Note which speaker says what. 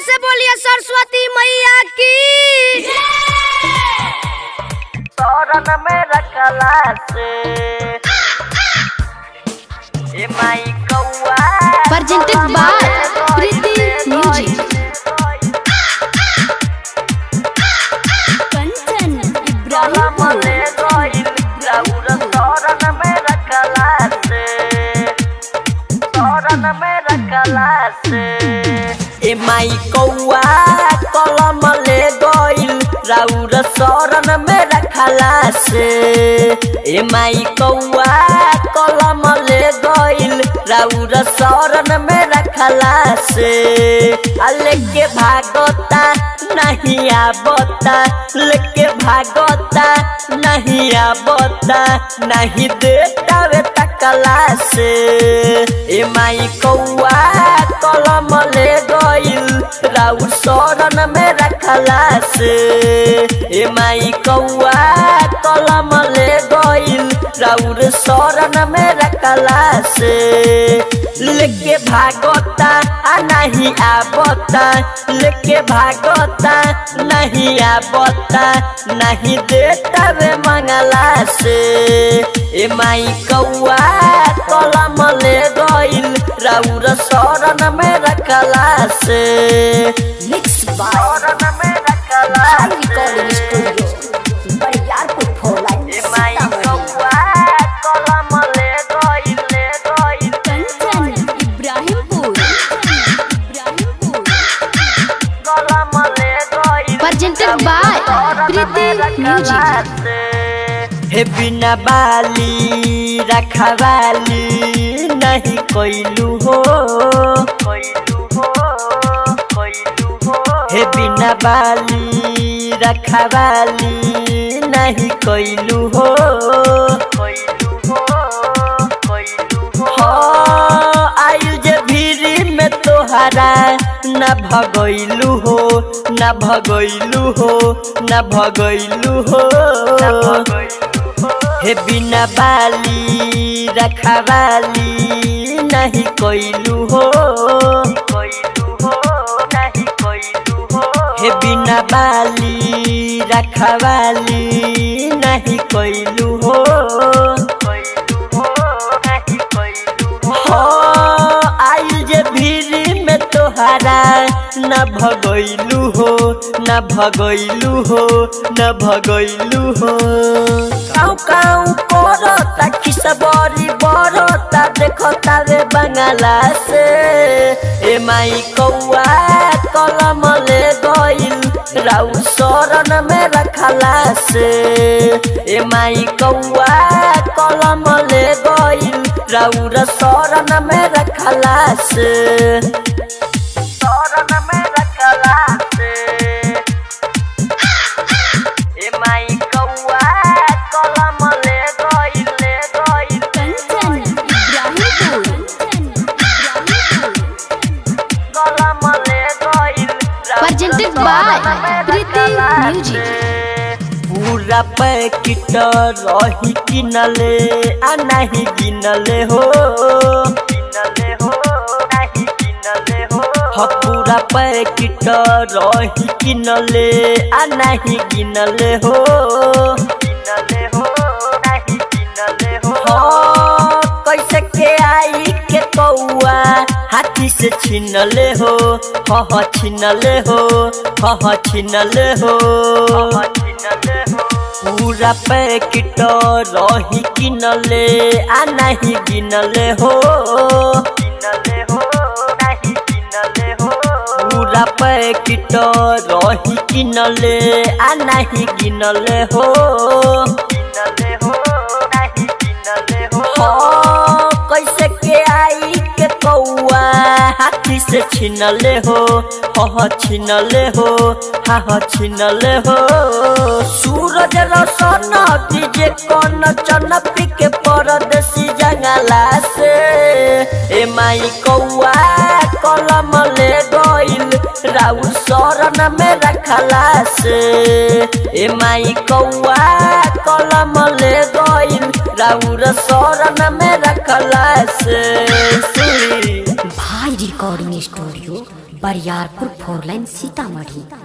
Speaker 1: से बोलिए सरस्वती मैया की।
Speaker 2: शरण में रखला से ए माई कौआ
Speaker 1: presented by Preeti music. Kanchan Ibrahimpur
Speaker 2: शरण में रखला से शरण में रखला से ए माई कौआ कलम ले गइल राउर शरण में रखला से ए माई कौआ कलम ले गइल राउर शरण में रखला से लेके भागता नहीं आबता लेके भागता नहीं आबता नहीं देता वे तकला से ए माई कौआ कलम ले गइल राउर शरण में रखला से ए माई कौआ कलम ले गइल राउर शरण में रखला से लेके भागता नहीं आबता लेके भागता नहीं आबता नहीं देता वे मंगला से ए माई कौआ कलम ले गइल राउर शरण में रखला से
Speaker 1: मिक्स बाय
Speaker 2: शरण में रखला
Speaker 1: रिकॉर्डिंग स्टूडियो बरियारपुर फोलाइन।
Speaker 2: ए माई कौआ कलम ले गइल
Speaker 1: कंचन इब्राहिमपुर
Speaker 2: कलम ले गइल
Speaker 1: प्रेजेंटेड बाय प्रीति म्यूजिक।
Speaker 2: हे बिना बाली रखवाली नहीं कोइलू हो हे बिना बाली रखवाली नहीं कोइलू हो आयु जे भीरी में तोहरा न भगैलू हो न भगैलू हो न भगैलू हो हे बिना बाली रखवाली नहीं कोइलू हो हे बिना बाली रखवाली नहीं कोइलू हो आयु जे भीरी में तोहरा न भगैलू हो न भगैलू हो न भगैलू हो काऊ काऊ करता खिसबरी बरता देखता रे बंगाला से ए माई कौआ कलम ले गइल राउ शरण में रखला से ए माई कौआ कलम ले गइल राउर शरण में रखला से शरण में रखला से ए माई कौआ कलम ले गइल
Speaker 1: कंचन इब्राहिमपुर
Speaker 2: कलम ले गइल
Speaker 1: प्रेजेंटेड बाय प्रीति म्यूजिक।
Speaker 2: पूरा पैकेट रही किनले आ नहीं गिनले हो पूरा पैकेट रही किनले आ नहीं गिनले हो कैसे के आई के कौआ हाथी से छीनले हो छीनले हो छीनले हो पूरा पैकेट रही किनले आ नहीं गिनले हो पूरा पैकेट रही किनले आ नहीं गिनले हो कैसे के आई के कौआ हाथी से छीनले हो छीनले हो छीनले हो सूरज रोशन डीजे कौन चनपी के परदेसी जंगला से ए माई कौआ कलम ले गइल राउ शरण में रखला से ए माई कौआ कलम ले गइल राउर शरण में रखला से।
Speaker 1: भाई रिकॉर्डिंग स्टूडियो बरियारपुर
Speaker 3: फोर लाइन सीतामढ़ी।